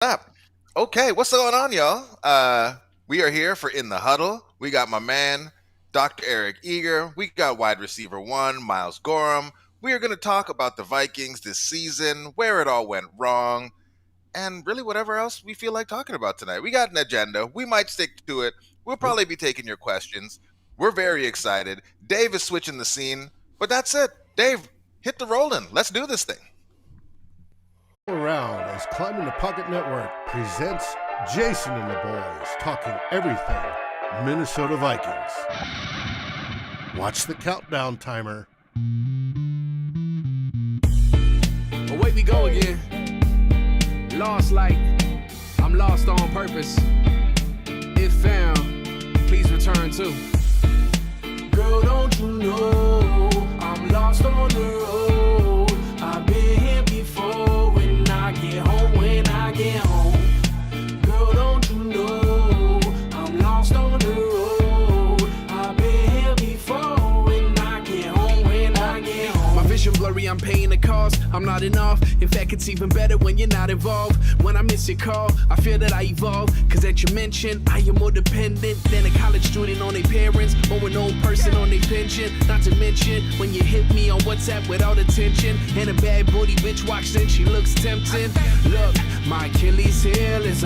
up? Okay, what's going on, y'all? We are here for In the Huddle. We got my man, Dr. Eric Eager. We got wide receiver one, Miles Gorham. We are going to talk about the Vikings this season, where it all went wrong, and really whatever else we feel like talking about tonight. We got an agenda. We might stick to it. We'll probably be taking your questions. We're very excited. Dave is switching the scene, but that's it. Dave, hit the rolling. Let's do this thing. Around as Climbing the Pocket Network presents Jason and the boys talking everything Minnesota Vikings. Watch the countdown timer. Away we go again. Lost like I'm lost on purpose. If found, please return to. Girl, don't you know I'm lost on the road? I've been here before. When I get home, girl, don't you know I'm lost on the road? I've been here before. When I get home, my vision blurry, I'm paying the cost. I'm not enough. In fact, it's even better when you're not involved. When I miss your call, I feel that I evolve. Cause at your mention, I am more dependent than a college student on their parents, or an old person on their pension. Not to mention, when you hit me on WhatsApp without attention, and a bad booty bitch walks in, she looks tempting. Look, my Achilles heel is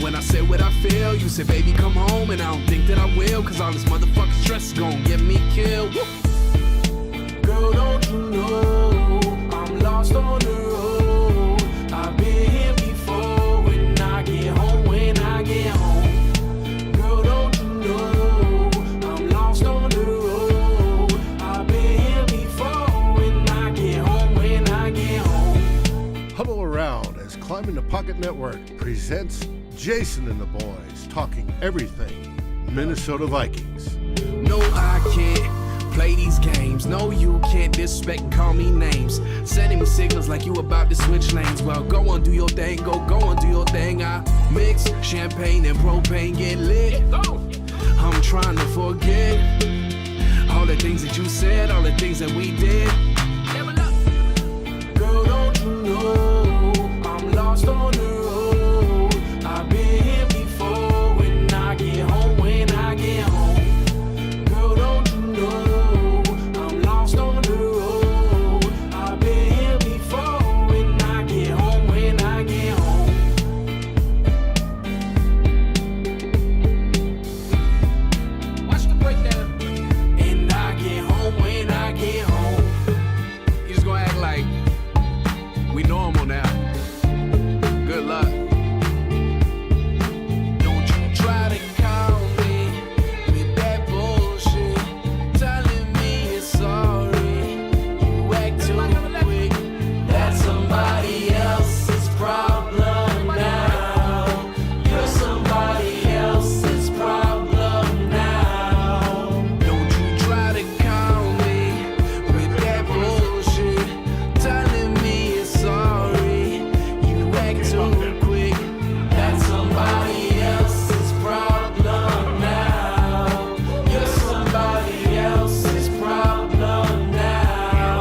when I say what I feel, you say, baby, come home, and I don't think that I will, cause all this motherfucking stress is gonna get me killed. Woo. Girl, don't you know I'm lost on the road? I've been here before. When I get home, girl, don't you know I'm lost on the road? I've been here before. When I get home, Huddle around as Climbing the Pocket Network presents Jason and the boys talking everything Minnesota Vikings. No, I can't play these games. No, you can't disrespect and call me names. Sending me signals like you about to switch lanes. Well, go on, do your thing. Go on, do your thing. I mix champagne and propane, get lit. I'm trying to forget all the things that you said, all the things that we did. Girl, don't you know I'm lost on the road? I've been here before. When I get home, girl, don't you know I'm lost on the road? I've been here before. When I get home, watch the breakdown. And I get home when I get home. You just gonna act like we normal now. Good luck. Don't you try to call me with that bullshit, telling me you're sorry. You act too quick. That's somebody else's problem now. You're somebody else's problem now. Don't you try to call me with that bullshit, telling me you're sorry. You act too quick. That's somebody else's problem now. You're somebody else's problem now.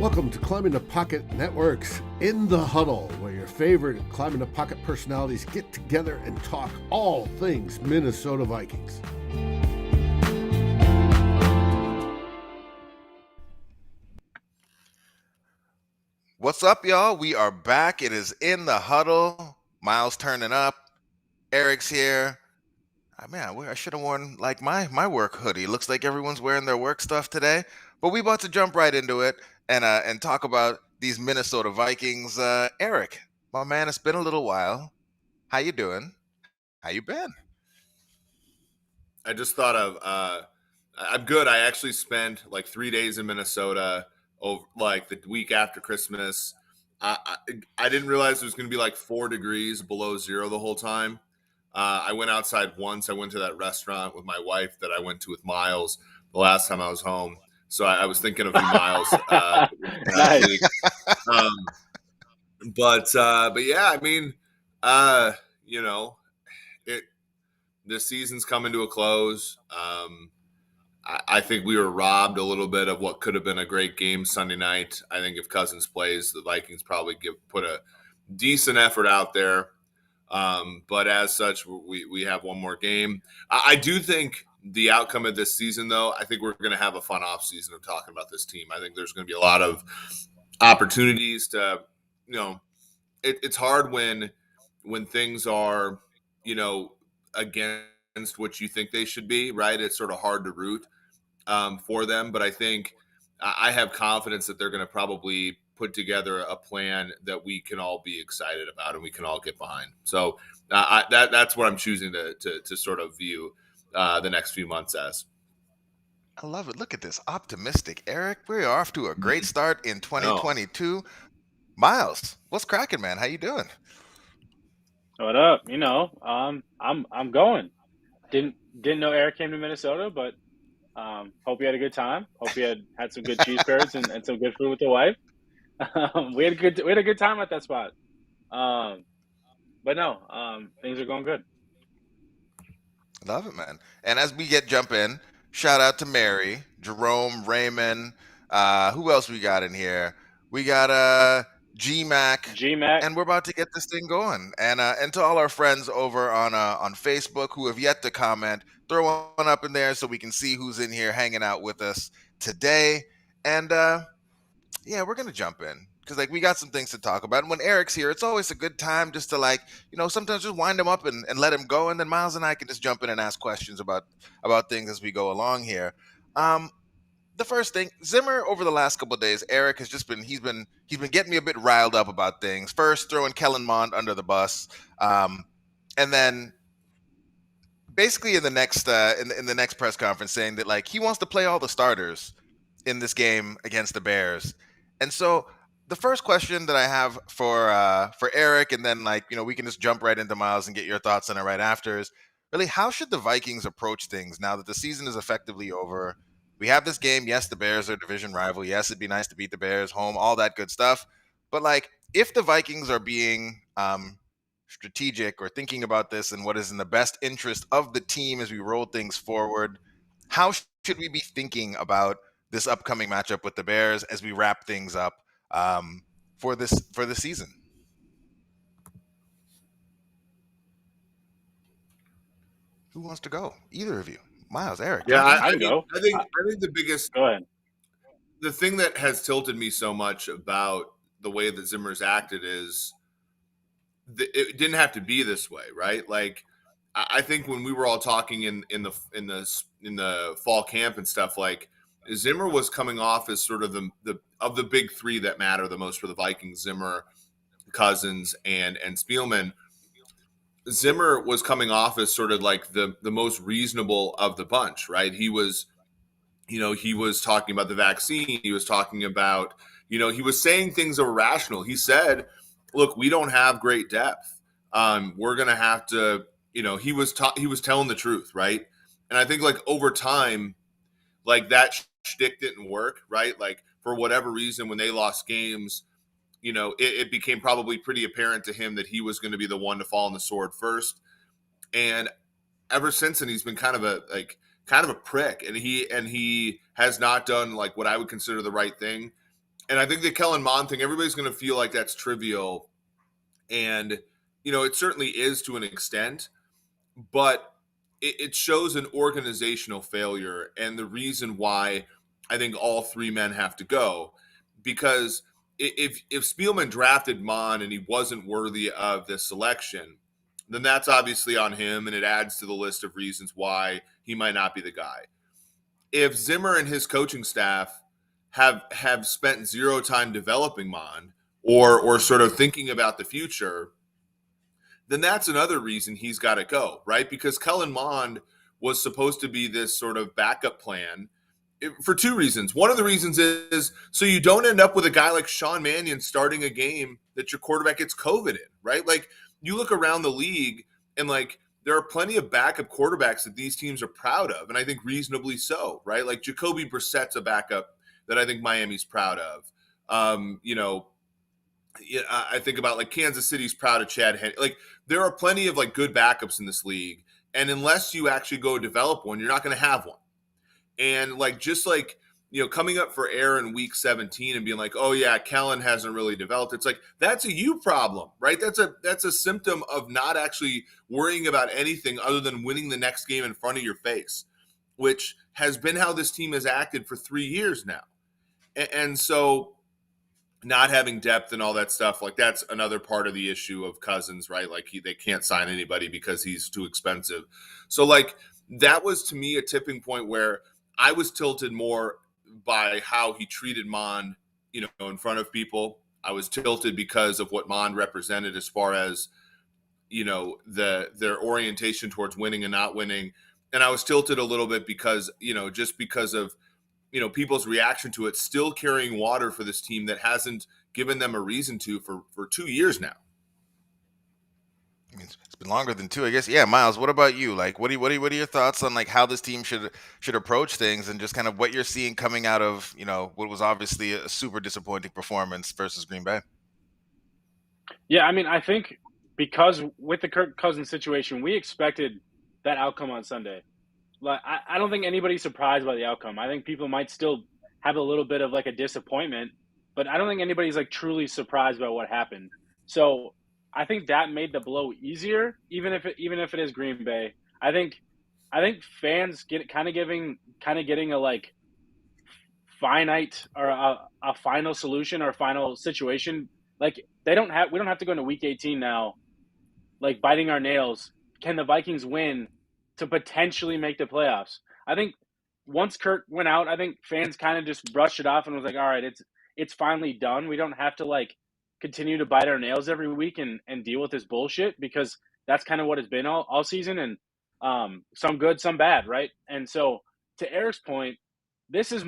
Welcome to Climbing the Pocket Network's In the Huddle, where your favorite Climbing the Pocket personalities get together and talk all things Minnesota Vikings. What's up, y'all? We are back. It is In the Huddle. Miles turning up. Eric's here. Man, I should have worn like my work hoodie. Looks like everyone's wearing their work stuff today. But we about to jump right into it and talk about these Minnesota Vikings. Eric, my man, it's been a little while. How you doing? How you been? I just thought of I'm good. I actually spent like 3 days in Minnesota over like the week after Christmas. I didn't realize it was going to be like 4 degrees below zero the whole time. I went outside once. I went to that restaurant with my wife that I went to with Miles the last time I was home. So I was thinking of you, Miles. Nice. Week. But yeah, I mean, you know, it the season's coming to a close. I think we were robbed a little bit of what could have been a great game Sunday night. I think if Cousins plays, the Vikings probably put a decent effort out there. But as such, we have one more game. I do think the outcome of this season, though, I think we're going to have a fun off season of talking about this team. I think there's going to be a lot of opportunities to, it's hard when things are, against what you think they should be, right? It's sort of hard to root for them. But I think I have confidence that they're going to probably put together a plan that we can all be excited about and we can all get behind. So that's what I'm choosing to sort of view the next few months as. I love it. Look at this optimistic Eric. We're off to a great start in 2022. Miles, what's cracking, man? How you doing? What up? I'm going. Didn't know Eric came to Minnesota, but hope you had a good time. Hope you had some good cheese curds and some good food with the wife. We had a good time at that spot. But no, things are going good. Love it, man. And as we jump in, shout out to Mary, Jerome, Raymond. Who else we got in here? We got G-Mac, and we're about to get this thing going. And to all our friends over on Facebook who have yet to comment, throw one up in there so we can see who's in here hanging out with us today. And yeah, we're gonna jump in because we got some things to talk about. And when Eric's here, it's always a good time just to sometimes just wind him up and let him go, and then Miles and I can just jump in and ask questions about things as we go along here. The first thing, Zimmer over the last couple of days, Eric has just been he's been getting me a bit riled up about things. First, throwing Kellen Mond under the bus, and then basically in the next in the next press conference saying that he wants to play all the starters in this game against the Bears. And so the first question that I have for Eric, and then we can just jump right into Miles and get your thoughts on it right after, is really how should the Vikings approach things now that the season is effectively over? We have this game. Yes, the Bears are a division rival. Yes, it'd be nice to beat the Bears home, all that good stuff. But if the Vikings are being strategic or thinking about this and what is in the best interest of the team as we roll things forward, how should we be thinking about this upcoming matchup with the Bears as we wrap things up for the season? Who wants to go? Either of you. Miles, Eric. Yeah, I think the biggest. Go ahead. The thing that has tilted me so much about the way that Zimmer's acted is it didn't have to be this way, right? I think when we were all talking in the fall camp and stuff, Zimmer was coming off as sort of the big three that matter the most for the Vikings: Zimmer, Cousins, and Spielman. Zimmer was coming off as sort of the most reasonable of the bunch, right? He was talking about the vaccine. He was talking about, he was saying things that were rational. He said, look, we don't have great depth. We're going to have to, he was telling the truth, right? And I think over time, that shtick didn't work, right? For whatever reason, when they lost games, it became probably pretty apparent to him that he was going to be the one to fall on the sword first. And ever since then, he's been kind of a prick, and he has not done what I would consider the right thing. And I think the Kellen Mond thing, everybody's going to feel like that's trivial, and it certainly is to an extent, but it shows an organizational failure, and the reason why I think all three men have to go, because if Spielman drafted Mond and he wasn't worthy of this selection, then that's obviously on him, and it adds to the list of reasons why he might not be the guy. If Zimmer and his coaching staff have spent zero time developing Mond or sort of thinking about the future, then that's another reason he's got to go, right? Because Kellen Mond was supposed to be this sort of backup plan for two reasons. One of the reasons is so you don't end up with a guy like Sean Mannion starting a game that your quarterback gets COVID in, right? You look around the league and there are plenty of backup quarterbacks that these teams are proud of, and I think reasonably so, right? Jacoby Brissett's a backup that I think Miami's proud of. I think about Kansas City's proud of Chad Henne. There are plenty of good backups in this league, and unless you actually go develop one, you're not going to have one. And like, just like, coming up for air in week 17 and being like, oh yeah, Kellen hasn't really developed. It's like, that's a you problem, right? That's a symptom of not actually worrying about anything other than winning the next game in front of your face, which has been how this team has acted for 3 years now. And so not having depth and all that stuff, like, that's another part of the issue of Cousins, right? Like, they can't sign anybody because he's too expensive. So like, that was to me a tipping point where I was tilted more by how he treated Mond, in front of people. I was tilted because of what Mond represented as far as, their orientation towards winning and not winning. And I was tilted a little bit because, just because of, people's reaction to it, still carrying water for this team that hasn't given them a reason to for 2 years now. I mean, it's been longer than 2, I guess. Yeah, Miles, what about you? Like, what are your thoughts on like how this team should approach things, and just kind of what you're seeing coming out of, what was obviously a super disappointing performance versus Green Bay? Yeah, I mean, I think because with the Kirk Cousins situation, we expected that outcome on Sunday. Like, I don't think anybody's surprised by the outcome. I think people might still have a little bit of like a disappointment, but I don't think anybody's like truly surprised by what happened. So I think that made the blow easier, even if it is Green Bay. I think fans getting a like finite or a final solution or a final situation. Like, we don't have to go into week 18 now, like biting our nails. Can the Vikings win to potentially make the playoffs? I think once Kirk went out, I think fans kind of just brushed it off and was like, all right, it's finally done. We don't have to like continue to bite our nails every week and deal with this bullshit, because that's kind of what it's been all season, and some good, some bad, right? And so, to Eric's point, this has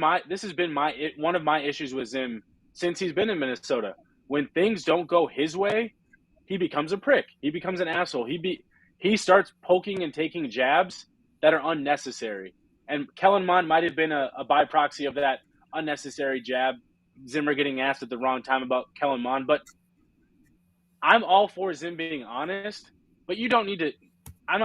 been one of my issues with Zim since he's been in Minnesota. When things don't go his way, he becomes a prick. He becomes an asshole. He starts poking and taking jabs that are unnecessary. And Kellen Mond might have been a by-proxy of that unnecessary jab. Zimmer getting asked at the wrong time about Kellen Mond. But I'm all for Zim being honest, but you don't need to – I'm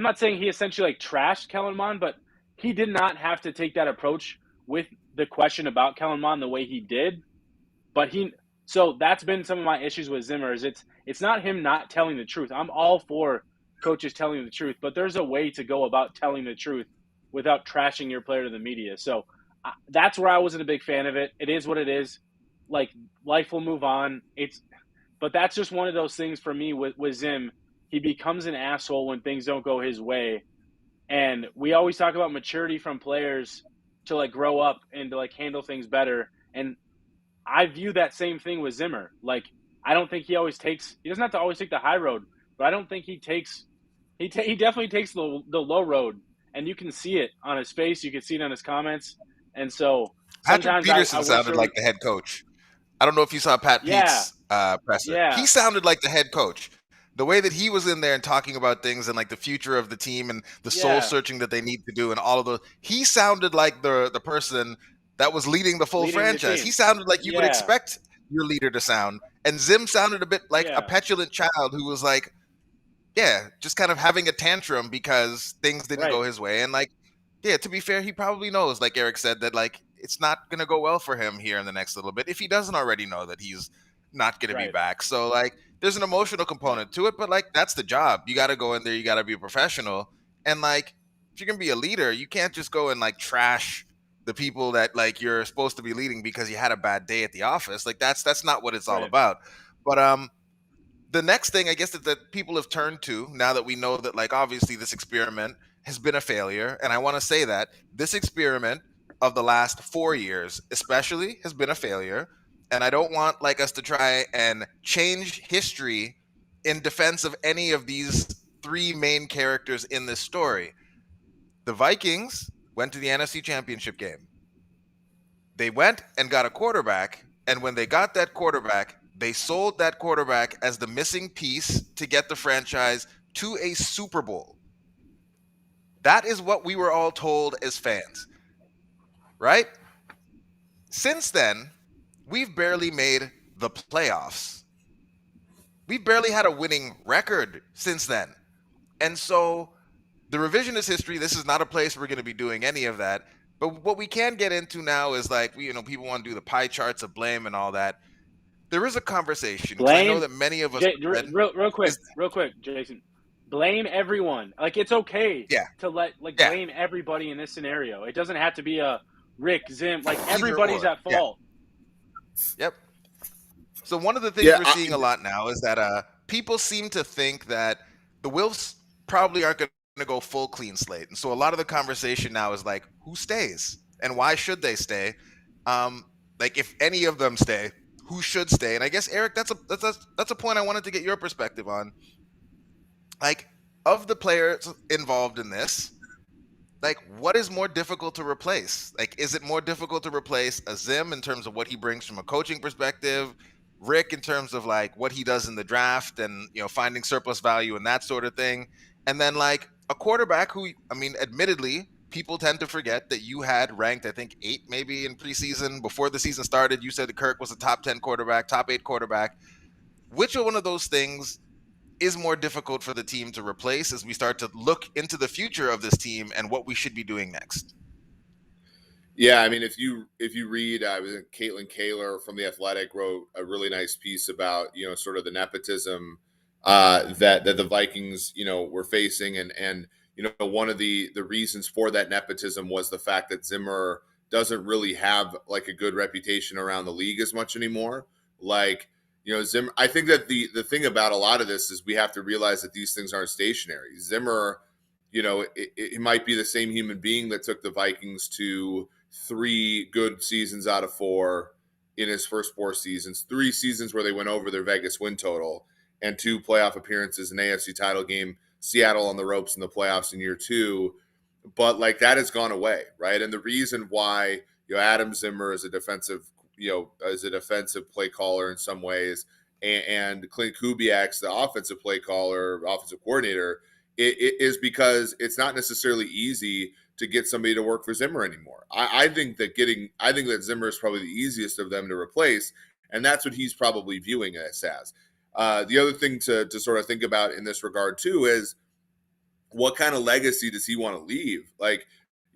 not saying he essentially like trashed Kellen Mond, but he did not have to take that approach with the question about Kellen Mond the way he did. But so that's been some of my issues with Zimmer, is it's not him not telling the truth. I'm all for coaches telling the truth, but there's a way to go about telling the truth without trashing your player to the media. So that's where I wasn't a big fan of it. It is what it is. Like, life will move on. But that's just one of those things for me with Zim. He becomes an asshole when things don't go his way. And we always talk about maturity from players to like grow up and to like handle things better. And I view that same thing with Zimmer. Like, I don't think he doesn't have to always take the high road, but I don't think he definitely takes the low road, and you can see it on his face. You can see it on his comments. And so Patrick Peterson sounded like the head coach. I don't know if you saw Pat Pete's presser. Yeah. He sounded like the head coach. The way that he was in there and talking about things and like the future of the team and the soul searching that they need to do and all of those, he sounded like the person that was leading the full franchise. He sounded like you would expect your leader to sound. And Zim sounded a bit like a petulant child who was like, just kind of having a tantrum because things didn't go his way. And like, to be fair, he probably knows, like Eric said, that like it's not going to go well for him here in the next little bit if he doesn't already know that he's not going to be back. So like, there's an emotional component to it, but like, that's the job. You got to go in there. You got to be a professional. And like, if you're going to be a leader, you can't just go and like trash the people that like you're supposed to be leading because you had a bad day at the office. Like, that's not what it's all about. But the next thing I guess that people have turned to, now that we know that like obviously this experiment has been a failure, and I want to say that this experiment of the last 4 years especially has been a failure, and I don't want like us to try and change history in defense of any of these 3 main characters in this story. The Vikings went to the NFC Championship game. They went and got a quarterback, and when they got that quarterback, they sold that quarterback as the missing piece to get the franchise to a Super Bowl. That is what we were all told as fans, right? Since then, we've barely made the playoffs. We've barely had a winning record since then. And so the revisionist history, this is not a place we're going to be doing any of that. But what we can get into now is like, people want to do the pie charts of blame and all that. There is a conversation, because I know Blame, that many of us read, real is quick, Jason. Blame everyone. Like, it's okay yeah, to yeah, blame everybody in this scenario. It doesn't have to be a Rick, Zim. Like, either everybody's or. at fault. Yep. So one of the things Yeah, we're seeing a lot now is that people seem to think that the Wilfs probably aren't going to go full clean slate, and so a lot of the conversation now is like, who stays and why should they stay? Like, if any of them stay, who should stay? And I guess, Eric, that's a point I wanted to get your perspective on. Like, of the players involved in this, like, what is more difficult to replace? Like, is it more difficult to replace a Zim in terms of what he brings from a coaching perspective, Rick in terms of like what he does in the draft and finding surplus value and that sort of thing, and then like a quarterback who, I mean, admittedly, people tend to forget that you had ranked, I think, 8 maybe in preseason before the season started. You said that Kirk was a top 10 quarterback, top 8 quarterback. Which one of those things is more difficult for the team to replace as we start to look into the future of this team and what we should be doing next? Yeah, I mean, if you read, Caitlin Kaler from The Athletic wrote a really nice piece about sort of the nepotism that the Vikings were facing, and one of the reasons for that nepotism was the fact that Zimmer doesn't really have like a good reputation around the league as much anymore. Like, Zimmer, I think that the thing about a lot of this is we have to realize that these things aren't stationary. Zimmer, it might be the same human being that took the Vikings to 3 good seasons out of 4 in his first 4 seasons, 3 seasons where they went over their Vegas win total, and 2 playoff appearances, an AFC title game, Seattle on the ropes in the playoffs in year 2. But like, that has gone away, right? And the reason why Adam Zimmer is a defensive play caller in some ways, and Clint Kubiak's the offensive play caller, offensive coordinator, it is because it's not necessarily easy to get somebody to work for Zimmer anymore. I think that Zimmer is probably the easiest of them to replace, and that's what he's probably viewing us as. The other thing to sort of think about in this regard too is, what kind of legacy does he want to leave? Like,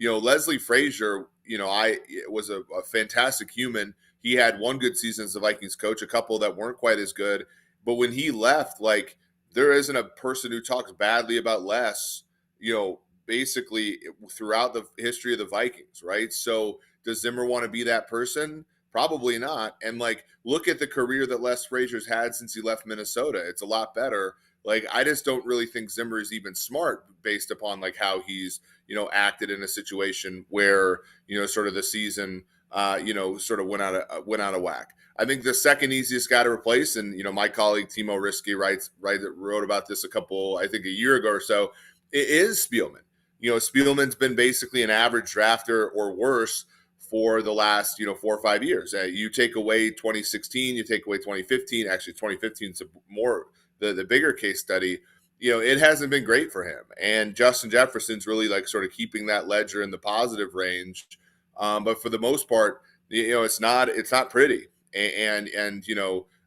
Leslie Frazier, was a fantastic human. He had 1 good season as the Vikings coach, a couple that weren't quite as good. But when he left, like, there isn't a person who talks badly about Les, basically throughout the history of the Vikings, right? So does Zimmer want to be that person? Probably not. And like, look at the career that Les Frazier's had since he left Minnesota. It's a lot better. Like, I just don't really think Zimmer is even smart based upon like how he's, acted in a situation where, sort of the season, sort of went out of whack. I think the second easiest guy to replace, and, my colleague Timo Risky wrote about this a year ago or so, it is Spielman. Spielman's been basically an average drafter or worse for the last, 4 or 5 years. You take away 2016, you take away 2015. Actually, 2015 is more the bigger case study. It hasn't been great for him. And Justin Jefferson's really like sort of keeping that ledger in the positive range. But for the most part, it's not pretty. And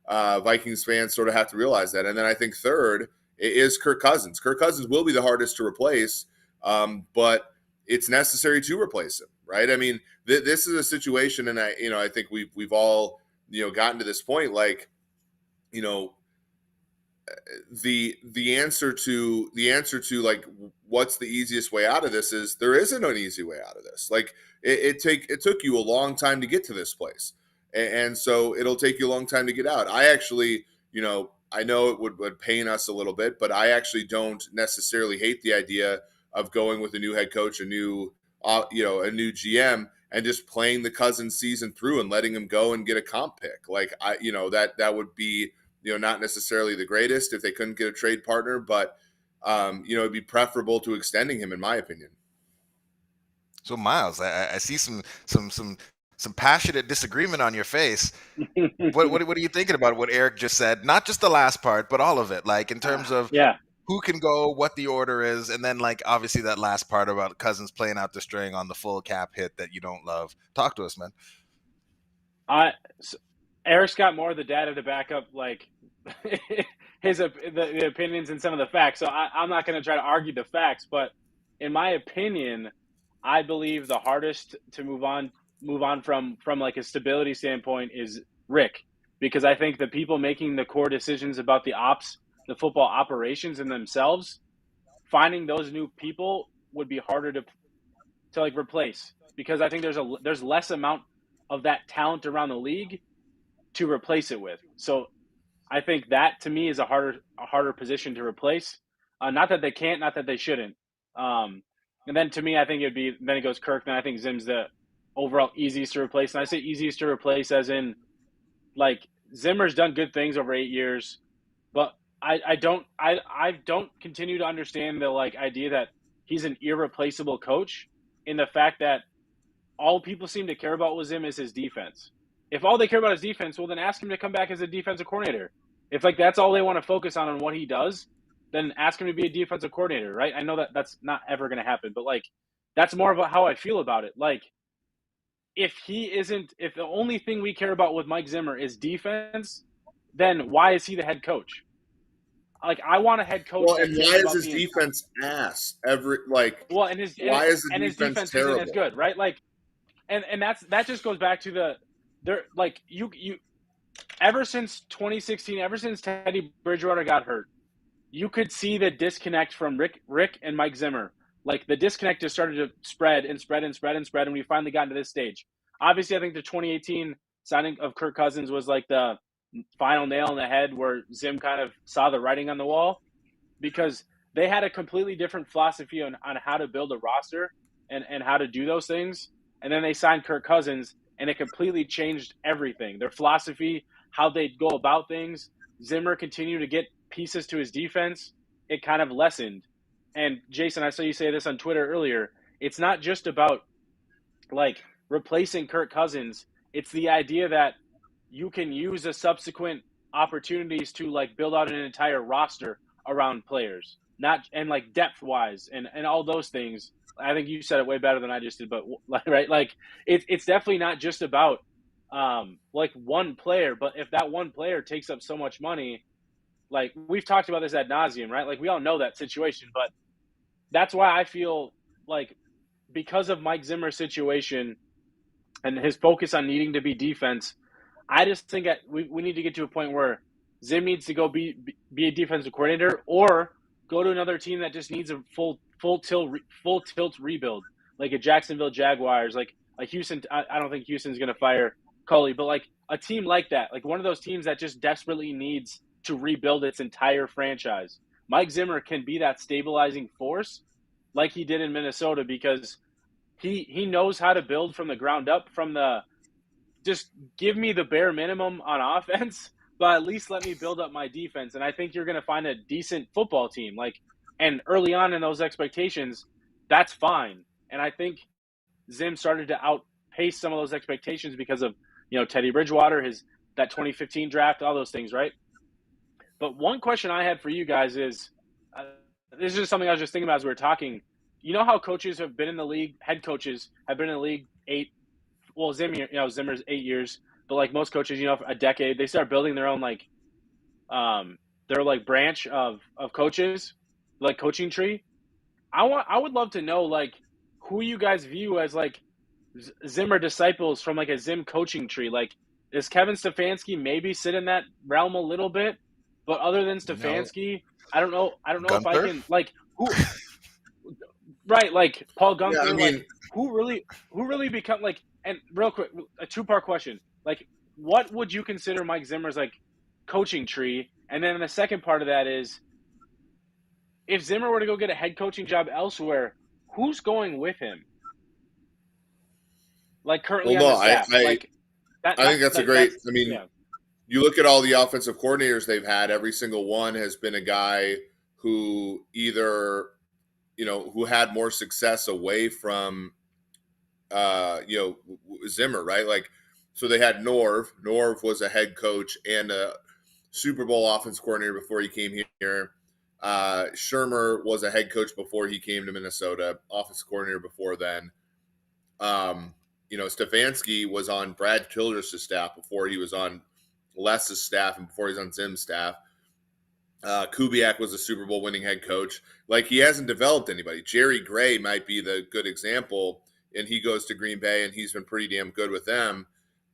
Vikings fans sort of have to realize that. And then I think third is Kirk Cousins. Kirk Cousins will be the hardest to replace, but it's necessary to replace him, right? I mean, this is a situation, and I think we've all gotten to this point, like, the answer to like, what's the easiest way out of this is there isn't an easy way out of this. Like, it took you a long time to get to this place, and so it'll take you a long time to get out. I actually, I know it would pain us a little bit, but I actually don't necessarily hate the idea of going with a new head coach, a new GM, and just playing the Cousins season through and letting him go and get a comp pick. Like, that would be, not necessarily the greatest if they couldn't get a trade partner, but it'd be preferable to extending him, in my opinion. So Miles, I see some passionate disagreement on your face. What are you thinking about what Eric just said? Not just the last part, but all of it, like in terms of who can go, what the order is, and then like obviously that last part about Cousins playing out the string on the full cap hit that you don't love. Talk to us, man. Eric's got more of the data to back up like the opinions and some of the facts. So I'm not going to try to argue the facts, but in my opinion, I believe the hardest to move on from like a stability standpoint is Rick, because I think the people making the core decisions about the football operations in themselves, finding those new people would be harder to like replace, because I think there's less amount of that talent around the league to replace it with. So I think that to me is a harder position to replace. Not that they can't, not that they shouldn't. And then to me, I think then it goes Kirk. Then I think Zim's the overall easiest to replace. And I say easiest to replace as in, like, Zimmer's done good things over 8 years, but I don't continue to understand the like idea that he's an irreplaceable coach, in the fact that all people seem to care about with Zim is his defense. If all they care about is defense, well, then ask him to come back as a defensive coordinator. If like that's all they want to focus on what he does, then ask him to be a defensive coordinator, right? I know that that's not ever going to happen, but like that's more about how I feel about it. Like if the only thing we care about with Mike Zimmer is defense, then why is he the head coach? Like I want a head coach. Well, and why is his defense ass? Why is the defense terrible? Isn't as good, right? Like, and that just goes back to you ever since 2016, ever since Teddy Bridgewater got hurt, you could see the disconnect from Rick and Mike Zimmer. Like the disconnect just started to spread, and we finally got to this stage. Obviously, I think the 2018 signing of Kirk Cousins was like the final nail in the head where Zim kind of saw the writing on the wall, because they had a completely different philosophy on how to build a roster and how to do those things. And then they signed Kirk Cousins, and it completely changed everything. Their philosophy, how they go about things. Zimmer continued to get pieces to his defense. It kind of lessened. And Jason, I saw you say this on Twitter earlier. It's not just about like replacing Kirk Cousins. It's the idea that you can use the subsequent opportunities to like build out an entire roster around players, and like depth wise and all those things. I think you said it way better than I just did, but right, like it's definitely not just about like one player, but if that one player takes up so much money, like we've talked about this ad nauseum, right? Like we all know that situation, but that's why I feel like because of Mike Zimmer's situation and his focus on needing to be defense, I just think that we need to get to a point where Zim needs to go be a defensive coordinator, or go to another team that just needs a full tilt rebuild, like a Jacksonville Jaguars, like a Houston. I don't think Houston's going to fire Culley, but like a team like that, like one of those teams that just desperately needs to rebuild its entire franchise. Mike Zimmer can be that stabilizing force like he did in Minnesota, because he knows how to build from the ground up, just give me the bare minimum on offense, but at least let me build up my defense. And I think you're going to find a decent football team. Like, and early on in those expectations, that's fine. And I think Zim started to outpace some of those expectations because of, Teddy Bridgewater, that 2015 draft, all those things, right? But one question I had for you guys is, this is just something I was just thinking about as we were talking. You know how coaches have been in the league, head coaches have been in the league Zimmer's 8 years, but like most coaches, a decade, they start building their own their branch of coaches, like coaching tree. I would love to know like who you guys view as like Zimmer disciples from like a Zim coaching tree. Like, does Kevin Stefanski maybe sit in that realm a little bit? But other than Stefanski, I don't know Gunther? if I can like who. Right, like Paul Gunther, Yeah, I mean, like who really become like. And real quick, a two-part question. Like, what would you consider Mike Zimmer's like coaching tree? And then the second part of that is, if Zimmer were to go get a head coaching job elsewhere, who's going with him? Like currently on the staff. I think that's a great. I mean, you look at all the offensive coordinators they've had. Every single one has been a guy who either, who had more success away from, Zimmer, right? Like, so they had Norv. Norv was a head coach and a Super Bowl offense coordinator before he came here. Shermer was a head coach before he came to Minnesota, offense coordinator before then. Stefanski was on Brad Childress' staff before he was on Les's staff and before he was on Zim's staff. Kubiak was a Super Bowl winning head coach. Like, he hasn't developed anybody. Jerry Gray might be the good example, and he goes to Green Bay, and he's been pretty damn good with them.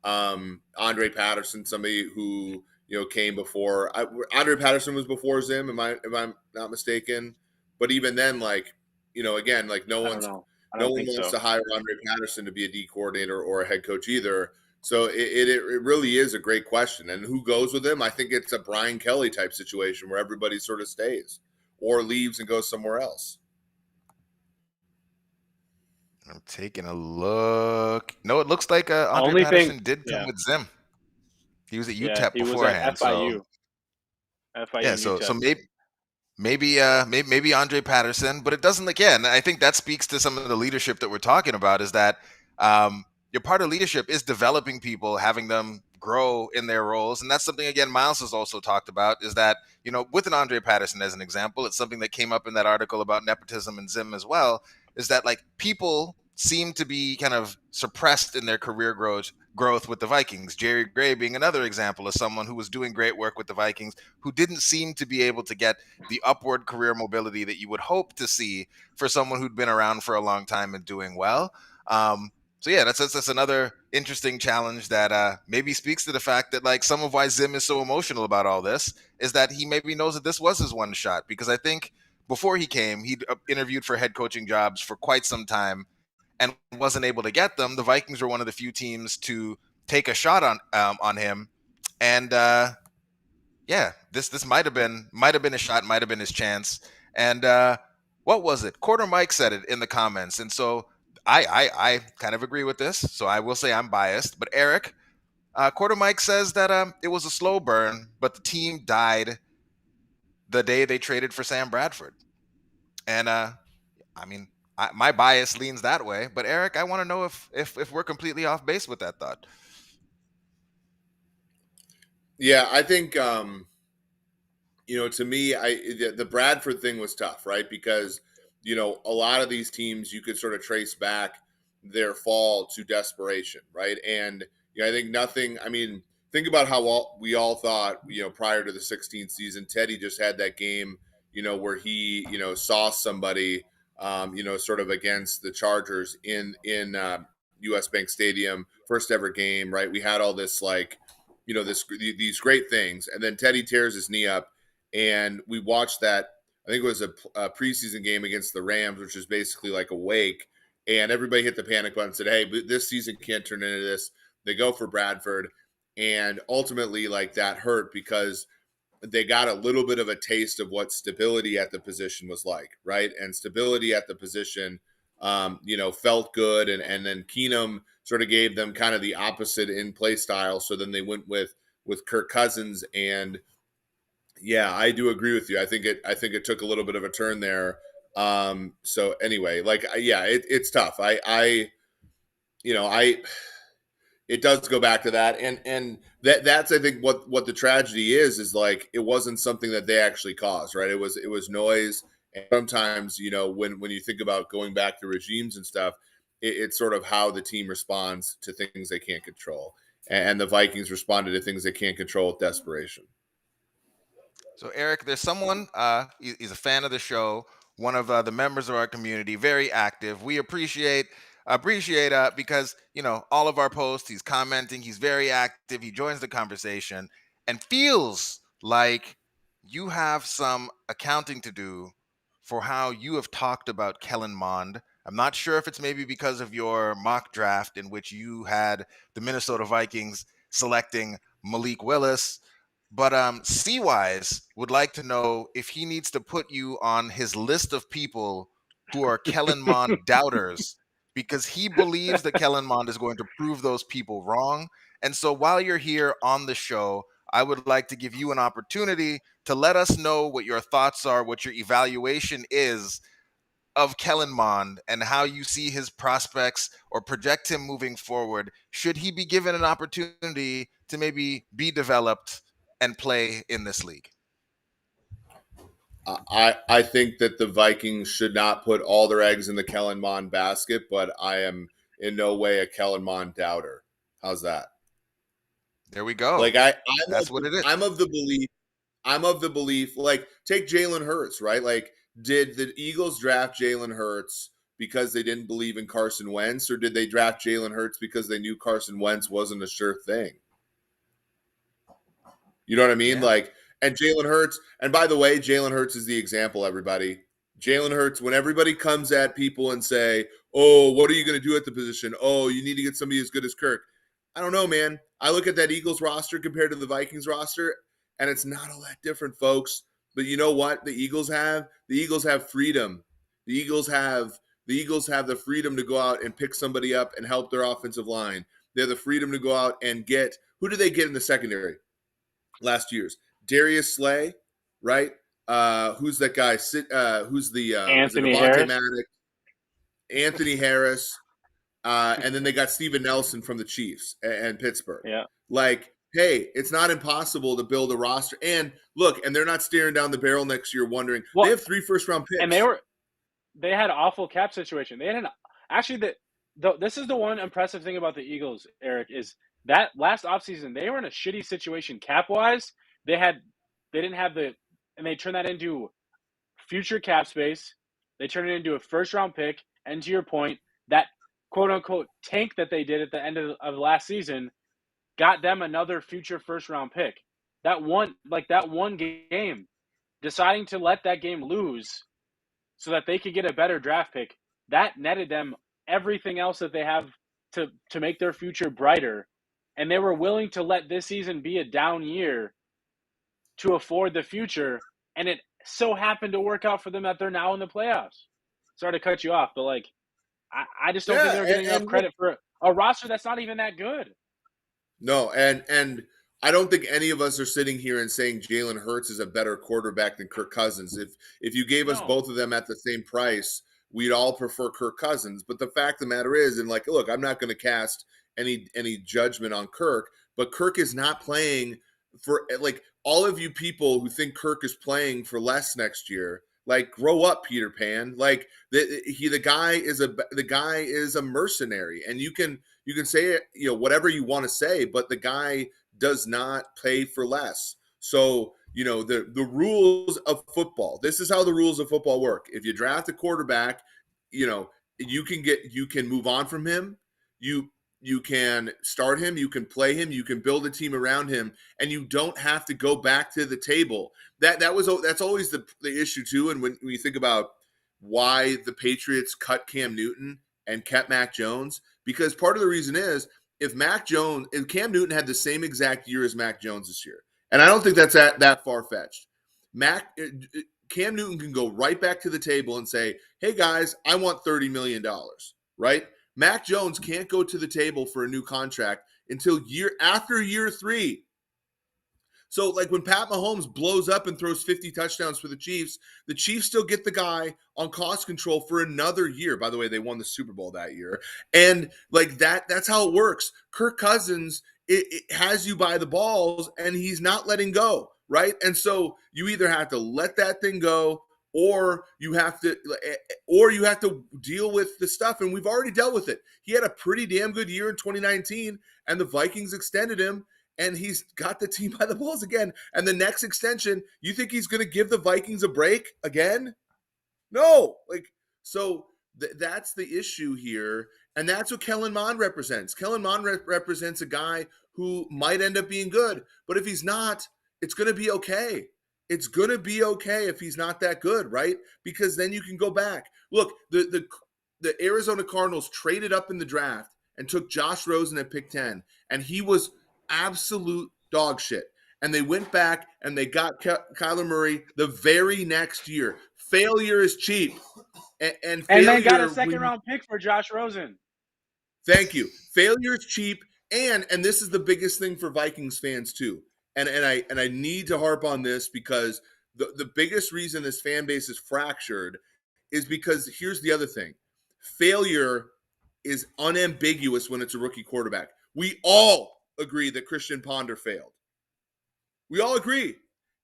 Andre Patterson, somebody who came before. Andre Patterson was before Zim. Am I not mistaken? But even then, like, again, like no I don't one know. I don't think wants so. to hire Andre Patterson to be a D coordinator or a head coach either. So it really is a great question. And who goes with him? I think it's a Brian Kelly type situation where everybody sort of stays or leaves and goes somewhere else. I'm taking a look. No, it looks like Andre Only thing, Patterson did come yeah, with Zim. He was at yeah, UTEP he was at beforehand, so yeah. So UTEP. maybe Andre Patterson, but it doesn't. Again, I think that speaks to some of the leadership that we're talking about. Is that your part of leadership is developing people, having them grow in their roles, and that's something again Miles has also talked about. Is that with an Andre Patterson as an example, it's something that came up in that article about nepotism and Zim as well. Is that like people seem to be kind of suppressed in their career growth with the Vikings. Jerry Gray being another example of someone who was doing great work with the Vikings, who didn't seem to be able to get the upward career mobility that you would hope to see for someone who'd been around for a long time and doing well. So yeah, that's another interesting challenge that maybe speaks to the fact that like some of why Zim is so emotional about all this is that he maybe knows that this was his one shot, because I think before he came, he'd interviewed for head coaching jobs for quite some time and wasn't able to get them. The Vikings were one of the few teams to take a shot on him, and yeah, this might have been a shot, might have been his chance. And what was it? Quarter Mike said it in the comments, and so I kind of agree with this. So I will say I'm biased, but Eric, Quarter Mike says that it was a slow burn, but the team died the day they traded for Sam Bradford. And I mean, my bias leans that way. But Eric, I want to know if we're completely off base with that thought. Yeah, I think to me, the Bradford thing was tough, right? Because a lot of these teams you could sort of trace back their fall to desperation, right? And I think nothing. I mean, think about how we all thought, prior to the 16th season, Teddy just had that game, where he, saw somebody, sort of against the Chargers in U.S. Bank Stadium, first ever game, right? We had all this like, these great things, and then Teddy tears his knee up, and we watched that. I think it was a preseason game against the Rams, which is basically like a wake, and everybody hit the panic button and said, "Hey, this season can't turn into this." They go for Bradford, and ultimately, like, that hurt because they got a little bit of a taste of what stability at the position was like, right? And stability at the position, felt good. And then Keenum sort of gave them kind of the opposite in play style. So then they went with Kirk Cousins. And yeah, I do agree with you. I think it took a little bit of a turn there. So anyway, like, yeah, it's tough. It does go back to that, and that's I think what the tragedy is like it wasn't something that they actually caused, right? It was noise, and sometimes when you think about going back to regimes and stuff, it's sort of how the team responds to things they can't control, and the Vikings responded to things they can't control with desperation. So Eric, there's someone. He's a fan of the show. One of the members of our community, very active. We appreciate because all of our posts. He's commenting. He's very active. He joins the conversation and feels like you have some accounting to do for how you have talked about Kellen Mond. I'm not sure if it's maybe because of your mock draft in which you had the Minnesota Vikings selecting Malik Willis. But C-Wise would like to know if he needs to put you on his list of people who are Kellen Mond doubters, because he believes that Kellen Mond is going to prove those people wrong. And so while you're here on the show, I would like to give you an opportunity to let us know what your thoughts are, what your evaluation is of Kellen Mond, and how you see his prospects or project him moving forward. Should he be given an opportunity to maybe be developed and play in this league? I think that the Vikings should not put all their eggs in the Kellen Mond basket, but I am in no way a Kellen Mond doubter. How's that? There we go. Like That's what it is. I'm of the belief I'm of the belief, like, take Jalen Hurts, right? Like, did the Eagles draft Jalen Hurts because they didn't believe in Carson Wentz, or did they draft Jalen Hurts because they knew Carson Wentz wasn't a sure thing? You know what I mean? Yeah. Like, and Jalen Hurts, and by the way, Jalen Hurts is the example, everybody. Jalen Hurts, when everybody comes at people and say, oh, what are you going to do at the position? Oh, you need to get somebody as good as Kirk. I don't know, man. I look at that Eagles roster compared to the Vikings roster, and it's not all that different, folks. But you know what the Eagles have? The Eagles have freedom. The Eagles have the freedom to go out and pick somebody up and help their offensive line. They have the freedom to go out and get – who do they get in the secondary? Last year's Darius Slay, right? Who's that guy? Who's the Anthony Devontae Harris. Maddox, Anthony Harris, and then they got Steven Nelson from the Chiefs and Pittsburgh. Yeah. Like, hey, it's not impossible to build a roster. And look, and they're not staring down the barrel next year wondering. Well, they have 3 first-round picks, and they had an awful cap situation. They had this is the one impressive thing about the Eagles, Eric, is that last offseason they were in a shitty situation cap wise. They didn't have and they turned that into future cap space. They turned it into a first round pick. And to your point, that quote unquote tank that they did at the end of last season got them another future first round pick. That one game, deciding to let that game lose so that they could get a better draft pick, that netted them everything else that they have to make their future brighter. And they were willing to let this season be a down year to afford the future. And it so happened to work out for them that they're now in the playoffs. Sorry to cut you off, but like, I just don't think they're getting enough credit for a roster that's not even that good. No, and I don't think any of us are sitting here and saying Jalen Hurts is a better quarterback than Kirk Cousins. If you gave us both of them at the same price, we'd all prefer Kirk Cousins. But the fact of the matter is, and like, look, I'm not going to cast any judgment on Kirk, but Kirk is not playing for, like, all of you people who think Kirk is playing for less next year. Like, grow up, Peter Pan. Like, the guy is a mercenary, and you can say, whatever you want to say, but the guy does not play for less. So, the rules of football. This is how the rules of football work. If you draft a quarterback, you can move on from him. You can start him, you can play him, you can build a team around him, and you don't have to go back to the table. That's always the issue too. And when you think about why the Patriots cut Cam Newton and kept Mac Jones, because part of the reason is if Cam Newton had the same exact year as Mac Jones this year, and I don't think that's that far-fetched. Cam Newton can go right back to the table and say, hey guys, I want $30 million, right? Mac Jones can't go to the table for a new contract until after year 3. So, like, when Pat Mahomes blows up and throws 50 touchdowns for the Chiefs still get the guy on cost control for another year. By the way, they won the Super Bowl that year. And, like, that's how it works. Kirk Cousins, it has you by the balls, and he's not letting go, right? And so you either have to let that thing go, or you have to deal with the stuff, and we've already dealt with it. He had a pretty damn good year in 2019, and the Vikings extended him, and he's got the team by the balls again. And the next extension, you think he's going to give the Vikings a break again? No. So that's the issue here, and that's what Kellen Mond represents. Kellen Mond represents a guy who might end up being good, but if he's not, it's going to be okay. It's going to be okay if he's not that good, right? Because then you can go back. Look, the Arizona Cardinals traded up in the draft and took Josh Rosen at pick 10, and he was absolute dog shit. And they went back and they got Kyler Murray the very next year. Failure is cheap. And they got a second-round pick for Josh Rosen. Thank you. Failure is cheap, and this is the biggest thing for Vikings fans too. And I need to harp on this because the biggest reason this fan base is fractured is because here's the other thing. Failure is unambiguous when it's a rookie quarterback. We all agree that Christian Ponder failed. We all agree.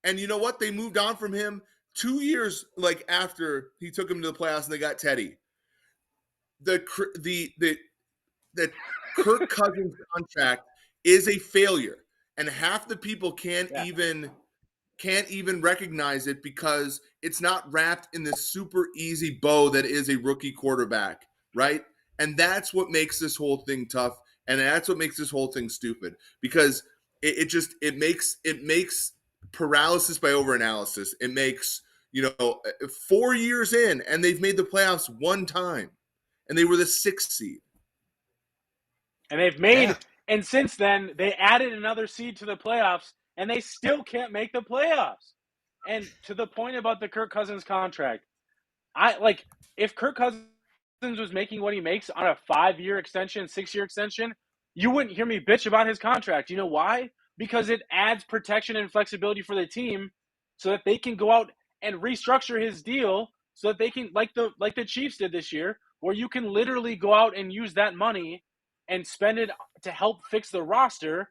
And you know what? They moved on from him 2 years after he took him to the playoffs and they got Teddy. The Kirk Cousins contract is a failure. And half the people can't even can't even recognize it because it's not wrapped in this super easy bow that is a rookie quarterback, right? And that's what makes this whole thing tough, and that's what makes this whole thing stupid, because it makes paralysis by overanalysis. It makes 4 years in, and they've made the playoffs one time, and they were the 6th seed. And they've made, and since then, they added another seed to the playoffs, and they still can't make the playoffs. And to the point about the Kirk Cousins contract, if Kirk Cousins was making what he makes on a 5-year extension, 6-year extension, you wouldn't hear me bitch about his contract. You know why? Because it adds protection and flexibility for the team so that they can go out and restructure his deal so that they can, like the Chiefs did this year, where you can literally go out and use that money and spend it to help fix the roster,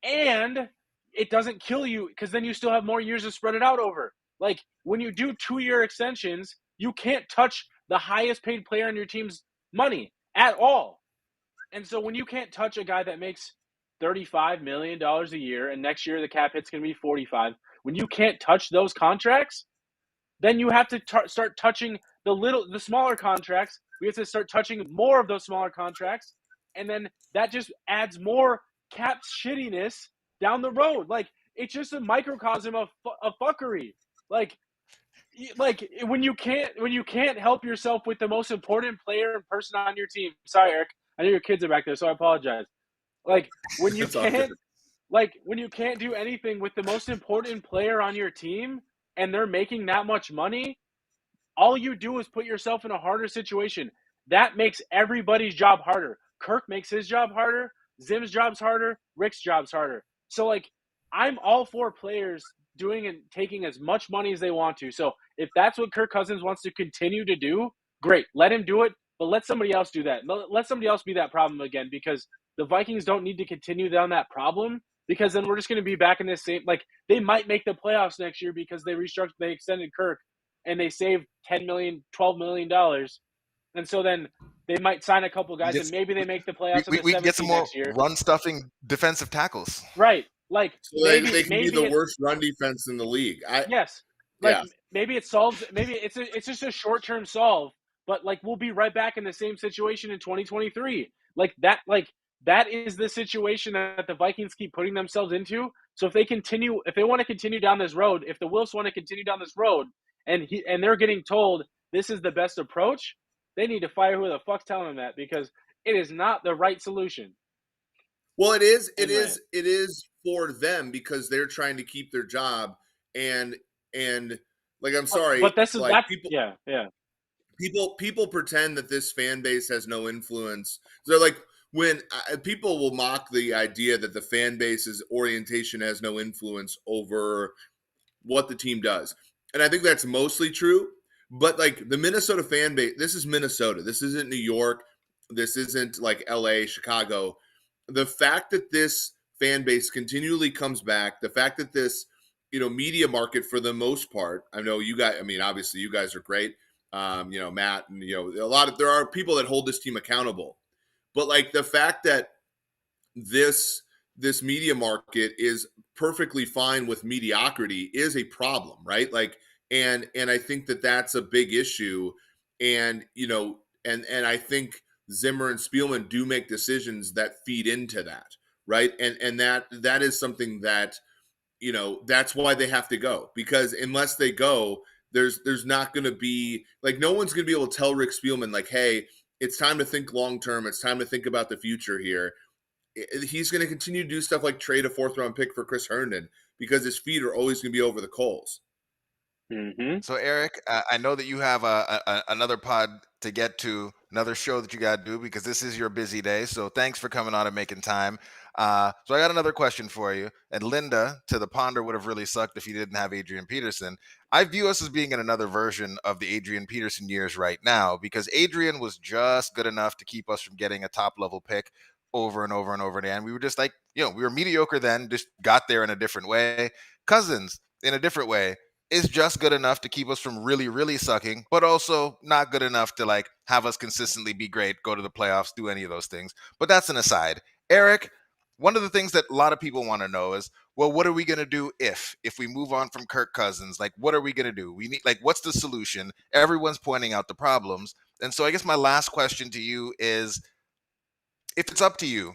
and it doesn't kill you because then you still have more years to spread it out over. Like, when you do 2-year extensions, you can't touch the highest paid player on your team's money at all. And so when you can't touch a guy that makes $35 million a year, and next year the cap hit's going to be 45, when you can't touch those contracts, then you have to start touching the smaller contracts. We have to start touching more of those smaller contracts, and then that just adds more cap shittiness down the road. Like, it's just a microcosm of fuckery. Like when you can't help yourself with the most important player and person on your team. Sorry, Eric. I know your kids are back there, so I apologize. Like, when you can't do anything with the most important player on your team, and they're making that much money, all you do is put yourself in a harder situation. That makes everybody's job harder. Kirk makes his job harder. Zim's job's harder. Rick's job's harder. So, like, I'm all for players doing and taking as much money as they want to. So if that's what Kirk Cousins wants to continue to do, great. Let him do it, but let somebody else do that. Let somebody else be that problem again, because the Vikings don't need to continue down that problem, because then we're just going to be back in this same – like, they might make the playoffs next year because they extended Kirk, and they saved $10 million, $12 million. And so then they might sign a couple guys, and maybe they make the playoffs we can get some more next year. run-stuffing defensive tackles. Right. Like, so they can be the worst run defense in the league. Yes. Like, maybe it solves – maybe it's just a short-term solve, but, like, we'll be right back in the same situation in 2023. That is the situation that the Vikings keep putting themselves into. So if they want to continue down this road, if the Willis want to continue down this road, and they're getting told this is the best approach, they need to fire who the fuck's telling them that, because it is not the right solution. Well, it is for them, because they're trying to keep their job, and like, I'm sorry, but this is like, that. People, yeah. People pretend that this fan base has no influence. They're like, when people will mock the idea that the fan base's orientation has no influence over what the team does, and I think that's mostly true. But, like, the Minnesota fan base, this is Minnesota. This isn't New York. This isn't like LA, Chicago. The fact that this fan base continually comes back, the fact that this, media market, for the most part, I know you guys, I mean, obviously you guys are great. Matt, and, there are people that hold this team accountable, but, like, the fact that this media market is perfectly fine with mediocrity is a problem, right? Like, and I think that that's a big issue. And, and I think Zimmer and Spielman do make decisions that feed into that, right? And that is something that, that's why they have to go, because unless they go, there's not going to be, like, no one's going to be able to tell Rick Spielman, like, hey, it's time to think long term. It's time to think about the future here. He's going to continue to do stuff like trade a 4th-round pick for Chris Herndon, because his feet are always going to be over the coals. Mm-hmm. So, Eric, I know that you have another pod to get to, another show that you got to do, because this is your busy day. So thanks for coming on and making time. So I got another question for you. And Linda, to the ponder, would have really sucked if you didn't have Adrian Peterson. I view us as being in another version of the Adrian Peterson years right now, because Adrian was just good enough to keep us from getting a top-level pick over and over and over again. We were just like, we were mediocre then, just got there in a different way. Cousins, in a different way, is just good enough to keep us from really, really sucking, but also not good enough to, like, have us consistently be great, go to the playoffs, do any of those things. But that's an aside. Eric, one of the things that a lot of people want to know is, well, what are we going to do if we move on from Kirk Cousins? Like, what are we going to do? We need, like, what's the solution? Everyone's pointing out the problems. And so I guess my last question to you is, if it's up to you,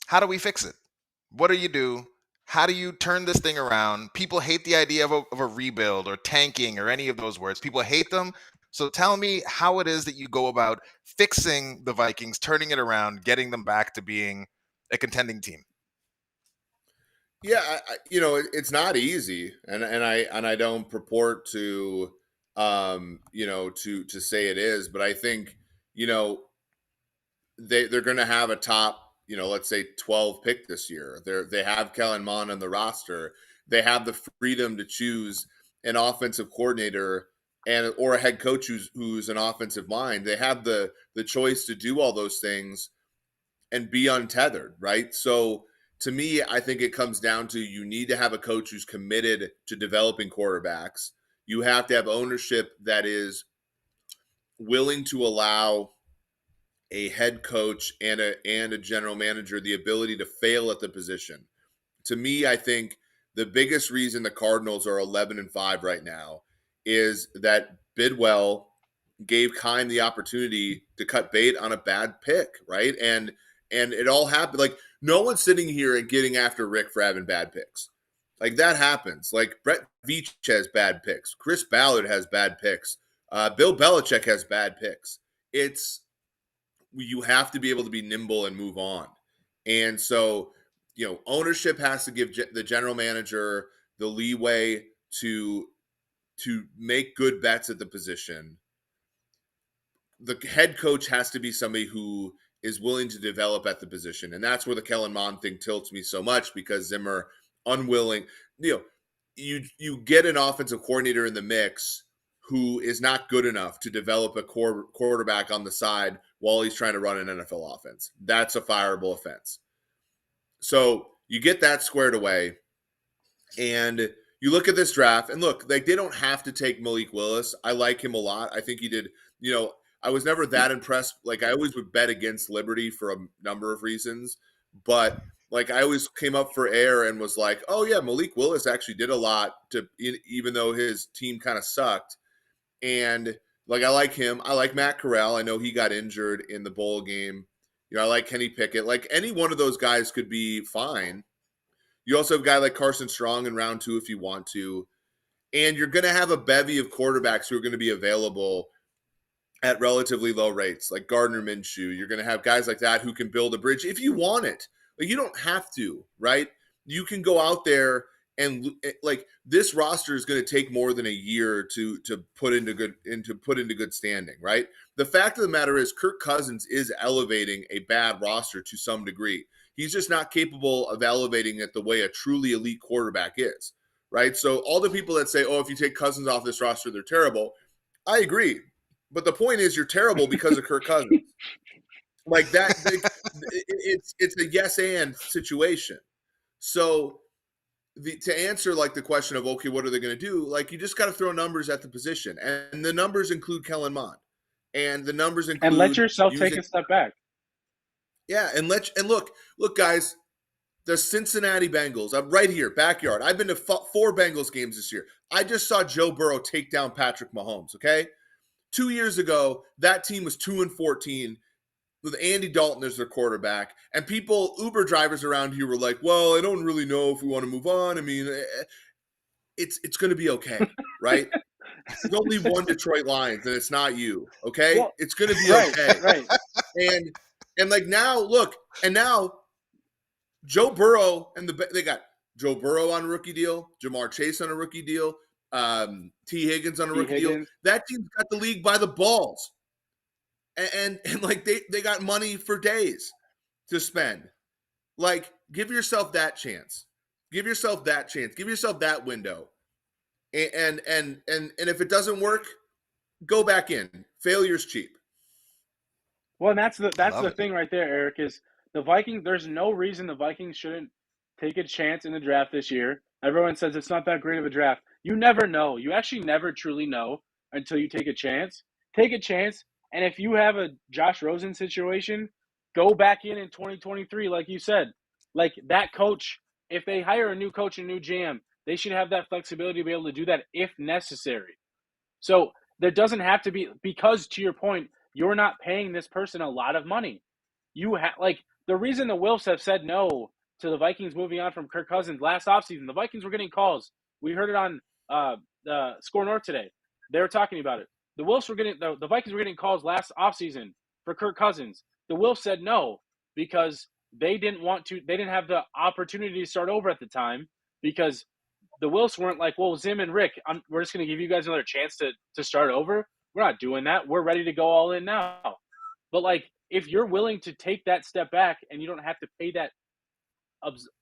how do we fix it? What do you do? How do you turn this thing around? People hate the idea of a rebuild or tanking or any of those words. People hate them. So tell me how it is that you go about fixing the Vikings, turning it around, getting them back to being a contending team. Yeah, it's not easy, and I don't purport to, to say it is, but I think, they're going to have a top, let's say 12 pick this year. They have Kellen Mond on the roster. They have the freedom to choose an offensive coordinator or a head coach who's an offensive mind. They have the choice to do all those things and be untethered, right? So to me, I think it comes down to, you need to have a coach who's committed to developing quarterbacks. You have to have ownership that is willing to allow a head coach and a general manager the ability to fail at the position. To me, I think the biggest reason the Cardinals are 11-5 right now is that Bidwell gave Kime the opportunity to cut bait on a bad pick, right? And it all happened. Like, no one's sitting here and getting after Rick for having bad picks. Like, that happens. Like, Brett Veach has bad picks. Chris Ballard has bad picks. Bill Belichick has bad picks. You have to be able to be nimble and move on. And so, ownership has to give the general manager the leeway to make good bets at the position. The head coach has to be somebody who is willing to develop at the position. And that's where the Kellen Mond thing tilts me so much, because Zimmer unwilling, you get an offensive coordinator in the mix who is not good enough to develop a quarterback on the side while he's trying to run an NFL offense. That's a fireable offense. So you get that squared away, and you look at this draft, and look, like, they don't have to take Malik Willis. I like him a lot. I think he did, I was never that impressed. Like, I always would bet against Liberty for a number of reasons, but like, I always came up for air and was like, oh yeah, Malik Willis actually did a lot even though his team kind of sucked. And like, I like him. I like Matt Corral. I know he got injured in the bowl game. I like Kenny Pickett. Like, any one of those guys could be fine. You also have a guy like Carson Strong in round 2 if you want to. And you're going to have a bevy of quarterbacks who are going to be available at relatively low rates, like Gardner Minshew. You're going to have guys like that who can build a bridge if you want it. Like, you don't have to, right? You can go out there and, like, this roster is going to take more than a year to put into good standing, right? The fact of the matter is, Kirk Cousins is elevating a bad roster to some degree. He's just not capable of elevating it the way a truly elite quarterback is, right? So all the people that say, oh, if you take Cousins off this roster, they're terrible, I agree. But the point is, you're terrible because of Kirk Cousins. Like that, it's a yes and situation. So to answer like the question of, okay, what are they going to do? Like, you just got to throw numbers at the position, and the numbers include Kellen Mond, and the numbers include, and let yourself take a step back. Yeah, and look, guys, the Cincinnati Bengals. I'm right here, backyard. I've been to 4 Bengals games this year. I just saw Joe Burrow take down Patrick Mahomes. Okay, 2 years ago, that team was 2-14. With Andy Dalton as their quarterback, and people, Uber drivers around here were like, well, I don't really know if we want to move on. I mean, it's going to be okay, right? There's only one Detroit Lions, and it's not you, okay? Well, it's going to be okay. Right. And like, now, look, and now Joe Burrow they got Joe Burrow on a rookie deal, Jamar Chase on a rookie deal, T. Higgins on a rookie deal. That team's got the league by the balls. And like, they got money for days to spend. Like, give yourself that chance. Give yourself that chance. Give yourself that window. And if it doesn't work, go back in. Failure's cheap. Well, and that's the thing right there, Eric, is the Vikings. There's no reason the Vikings shouldn't take a chance in the draft this year. Everyone says it's not that great of a draft. You never know. You actually never truly know until you take a chance. Take a chance. And if you have a Josh Rosen situation go back in 2023, like you said. Like that coach, if they hire a new coach and new GM, they should have that flexibility to be able to do that if necessary. So there doesn't have to be, because to your point, you're not paying this person a lot of money. You have, like, the reason the Wilfs have said no to the Vikings moving on from Kirk Cousins last offseason, the Vikings were getting calls. We heard it on the Score North today. They were talking about it. The Wilfs were getting the Vikings were getting calls last offseason for Kirk Cousins. The Wilfs said no because they didn't have the opportunity to start over at the time, because the Wilfs weren't like, well, Zim and Rick, we're just going to give you guys another chance to start over. We're not doing that. We're ready to go all in now. But, like, if you're willing to take that step back and you don't have to pay that,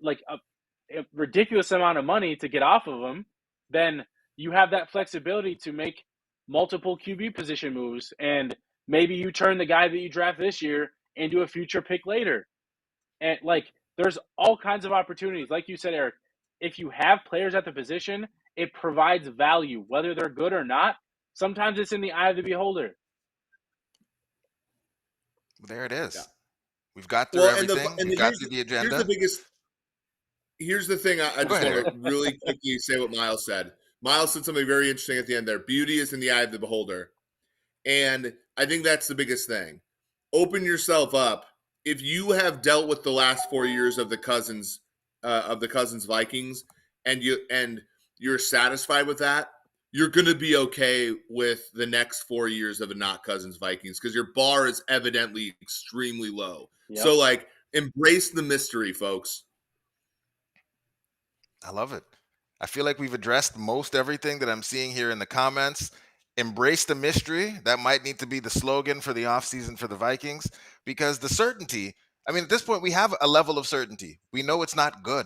like, a ridiculous amount of money to get off of them, then you have that flexibility to make multiple QB position moves. And maybe you turn the guy that you draft this year into a future pick later. And, like, there's all kinds of opportunities. Like you said, Eric, if you have players at the position, it provides value, whether they're good or not. Sometimes it's in the eye of the beholder. There it is. Yeah. We've got through everything. We've got through the agenda. Here's the thing. I just want to really quickly say what Miles said. Miles said something very interesting at the end there. Beauty is in the eye of the beholder. And I think that's the biggest thing. Open yourself up. If you have dealt with the last 4 years of the Cousins Vikings and you're satisfied with that, you're going to be okay with the next 4 years of the not Cousins Vikings, because your bar is evidently extremely low. Yep. So, like, embrace the mystery, folks. I love it. I feel like we've addressed most everything that I'm seeing here in the comments. Embrace the mystery. That might need to be the slogan for the offseason for the Vikings, because the certainty, I mean, at this point, we have a level of certainty. We know it's not good.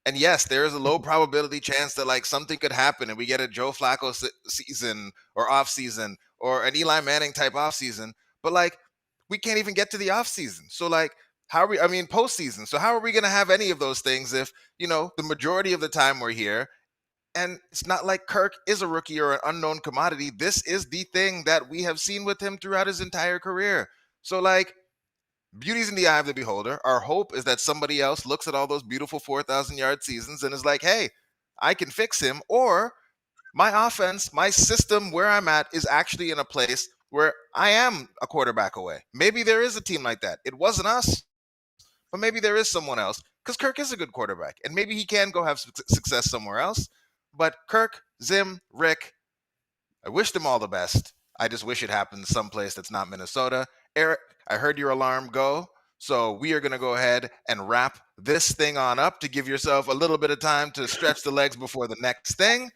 And yes, there is a low probability chance that, like, something could happen and we get a Joe Flacco season or off season or an Eli Manning type off season. But, like, we can't even get to the off season. So, like, postseason. So how are we going to have any of those things if, the majority of the time we're here? And it's not like Kirk is a rookie or an unknown commodity. This is the thing that we have seen with him throughout his entire career. So, like, beauty's in the eye of the beholder. Our hope is that somebody else looks at all those beautiful 4,000-yard seasons and is like, hey, I can fix him. Or my offense, my system where I'm at is actually in a place where I am a quarterback away. Maybe there is a team like that. It wasn't us, but maybe there is someone else, because Kirk is a good quarterback. And maybe he can go have success somewhere else. But Kirk, Zim, Rick, I wish them all the best. I just wish it happened someplace that's not Minnesota. Eric, I heard your alarm go, so we are going to go ahead and wrap this thing on up to give yourself a little bit of time to stretch the legs before the next thing.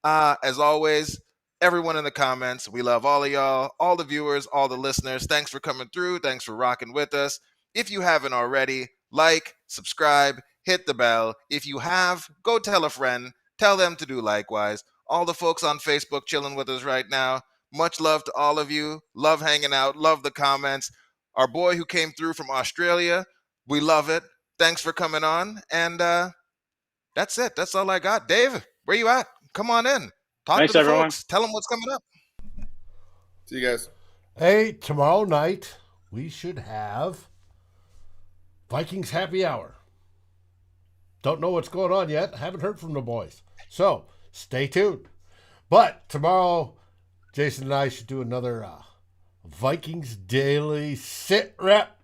As always, everyone in the comments, we love all of y'all, all the viewers, all the listeners. Thanks for coming through. Thanks for rocking with us. If you haven't already, like, subscribe, hit the bell. If you have, go tell a friend. Tell them to do likewise. All the folks on Facebook chilling with us right now, much love to all of you. Love hanging out. Love the comments. Our boy who came through from Australia, we love it. Thanks for coming on. And that's it. That's all I got. Dave, where you at? Come on in. Thanks, to the everyone. Folks. Tell them what's coming up. See you guys. Hey, tomorrow night we should have Vikings happy hour. Don't know what's going on yet. Haven't heard from the boys. So stay tuned. But tomorrow, Jason and I should do another Vikings Daily Sit Rep.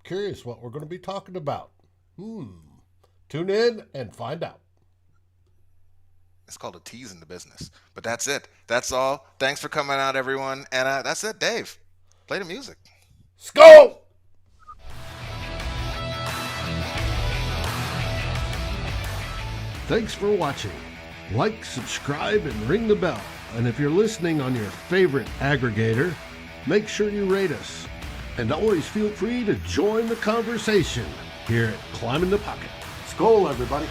Curious what we're going to be talking about. Tune in and find out. It's called a tease in the business. But that's it. That's all. Thanks for coming out, everyone. And that's it, Dave. Play the music. Skull! Thanks for watching. Like, subscribe, and ring the bell. And if you're listening on your favorite aggregator, make sure you rate us. And always feel free to join the conversation here at Climbing the Pocket. Skol, everybody.